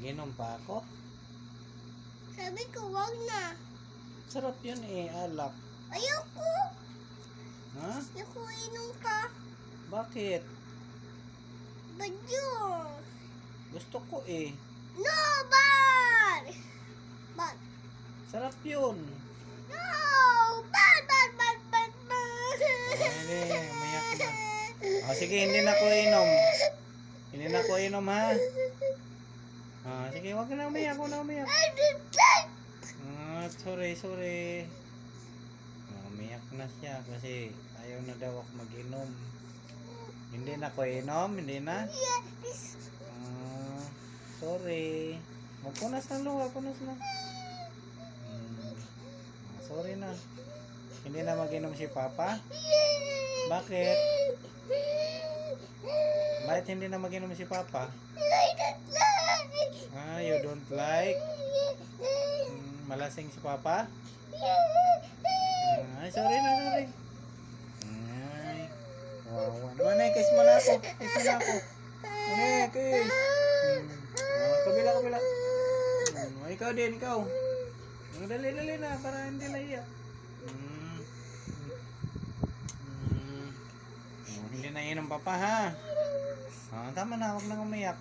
Inom pa ako? Sabi ko, wag na. Sarap yun eh, alak. Ayoko. Ha? Ayoko inom ka. Bakit? Badyo. Gusto ko eh. No, bad. Bad. Sarap yun. No, bad, bad, bad, bad, bad. Hindi, umiyak na. Sige, hindi na ko inom. Hindi na ko inom ha. Sige, wag na umiyak, wag na umiyak. I don't like. Sorry. Umiyak na siya kasi ayaw na daw ako mag-inom. Hindi na ko inom, hindi na. Yes. Sorry. Magpunas na luha, punas na. Sorry na. Hindi na mag-inom si Papa? Bakit? Bakit hindi na mag-inom si Papa? I don't like. You don't like? Malasing si Papa? Sorry na. Ay, wawa naman eh. Kiss mo na ako. Kiss. Kabila. Ikaw din. Dali na para hindi naiyak. Hindi na inom Papa ha. Tama na, huwag nang umiyak.